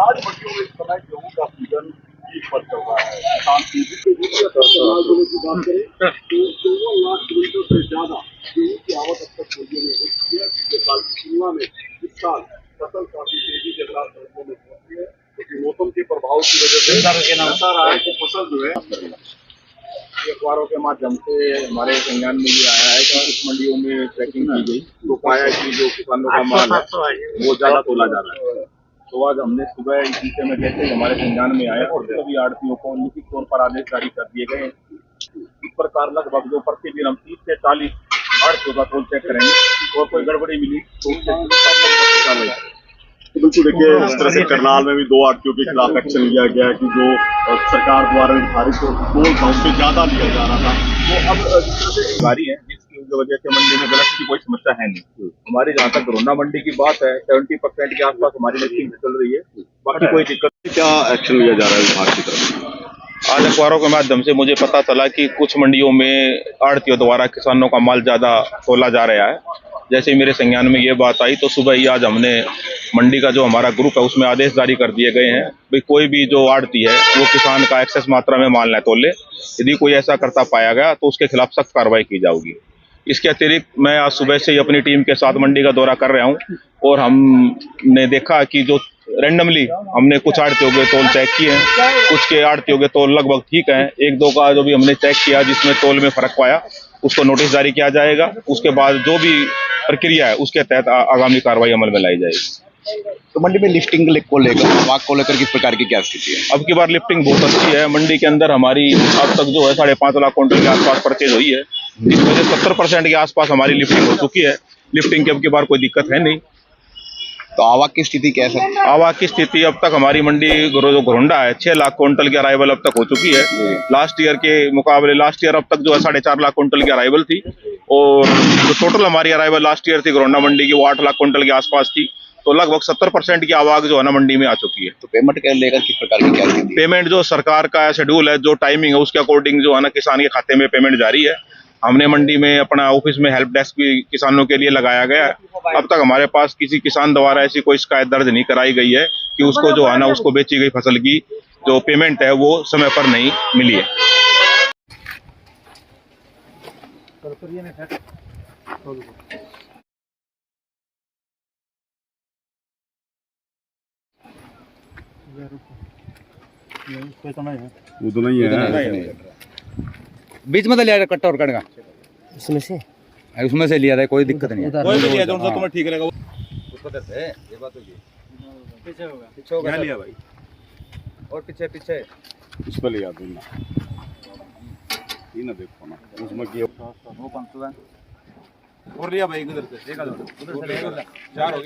आज मंडियों में इस समय गेहूं का सीजन पीक पर चल रहा है। किसान तेजी से की बात करें तो 54 लाख क्विंटल से ज्यादा गेहूं की आवक अब तक मंडियों में हो चुकी है। पिछले साल की तुलना में इस साल फसल काफी तेजी के साथ मंडियों में पहुंची है, क्योंकि मौसम के प्रभाव की वजह से ऐसा रहा है कि फसल जो है अखबारों के माध्यम से हमारे संज्ञान में ये आया है कि कुछ मंडियों में ट्रैकिंग की गई तो पाया कि जो किसानों का माल है वो ज्यादा तोला जा रहा है। तो आज हमने सुबह इस विषय में जैसे हमारे संज्ञान में आया और सभी आड़तियों को लिखित तौर पर आदेश जारी कर दिए गए। इस प्रकार लगभग जो प्रतिदिन हम 30 से 40 आड़तियों का तोल चेक करेंगे और कोई गड़बड़ी मिली तो बिल्कुल देखिए, इस तरह से करनाल में भी 2 आड़तियों के खिलाफ एक्शन लिया गया है कि जो सरकार द्वारा निर्धारित टोल था उससे ज्यादा लिया जा रहा था। तो अब जिस तरह से गाड़ी है जिसकी वजह से मंडी में गलत की कोई समस्या है नहीं। हमारी जहाँ तक घरोंडा मंडी की बात है 70% के आसपास हमारी लिस्टिंग चल रही है, बाकी कोई दिक्कत नहीं। क्या एक्शन लिया जा रहा है विभाग की तरफ? आज अखबारों के माध्यम से मुझे पता चला कि कुछ मंडियों में आड़तियों द्वारा किसानों का माल ज्यादा तोला जा रहा है। जैसे ही मेरे संज्ञान में ये बात आई तो सुबह ही आज हमने मंडी का जो हमारा ग्रुप है उसमें आदेश जारी कर दिए गए हैं भाई कोई भी जो आड़ती है वो किसान का एक्सेस मात्रा में माल न तोले। यदि कोई ऐसा करता पाया गया तो उसके खिलाफ सख्त कार्रवाई की जाएगी। इसके अतिरिक्त मैं आज सुबह से ही अपनी टीम के साथ मंडी का दौरा कर रहा हूँ और हमने देखा कि जो रैंडमली हमने कुछ आड़तियों के तोल चेक किए हैं, कुछ के आड़तियों के तोल लगभग ठीक हैं। 1-2 का जो भी हमने चेक किया जिसमें तोल में फर्क पाया उसको नोटिस जारी किया जाएगा। उसके बाद जो भी प्रक्रिया है उसके तहत आगामी कार्रवाई अमल में लाई जाएगी। तो मंडी में लिफ्टिंग को लेकर आवक को लेकर किस प्रकार की क्या स्थिति है? अब की बार लिफ्टिंग बहुत अच्छी है। मंडी के अंदर हमारी अब तक जो है 5.5 लाख क्विंटल के आसपास परचेज हुई है, जिसमें से 70% के आसपास हमारी लिफ्टिंग हो चुकी है। लिफ्टिंग की अब की बार कोई दिक्कत है नहीं। तो आवक की स्थिति क्या है? आवक की स्थिति अब तक हमारी मंडी जो घरोंडा है 6 लाख क्विंटल की अराइवल अब तक हो चुकी है। लास्ट ईयर के मुकाबले लास्ट ईयर अब तक जो है 4.5 लाख क्विंटल की अराइवल थी और जो टोटल हमारी अराइवल लास्ट ईयर थी घरोंडा मंडी की वो 8 लाख क्विंटल के आसपास थी। तो लगभग 70% की आवक जो है ना मंडी में आ चुकी है। तो पेमेंट के लेकर किस प्रकार की क्या स्थिति? पेमेंट जो सरकार का शेड्यूल है, जो टाइमिंग है उसके अकॉर्डिंग जो है ना किसान के खाते में पेमेंट जारी है। हमने मंडी में अपना ऑफिस में हेल्प डेस्क भी किसानों के लिए लगाया गया है। अब तक हमारे पास किसी किसान द्वारा ऐसी कोई शिकायत दर्ज नहीं कराई गई है कि उसको जो है ना उसको बेची गई फसल की जो पेमेंट है वो समय पर नहीं मिली है। उतना ही है। बीच में तो लिया कट्टा और कटगा उसमें से लिया था, कोई दिक्कत नहीं है। कोई भी लिया जो तुम्हें ठीक रहेगा उसको देते हैं, ये बात होगी। पीछे होगा, पीछे होगा लिया भाई और पीछे पीछे उस पर लिया दूंगा ना, देखो ना उसमें वो 500 और लिया भाई उधर से 1,000 उधर से 4 हो गया।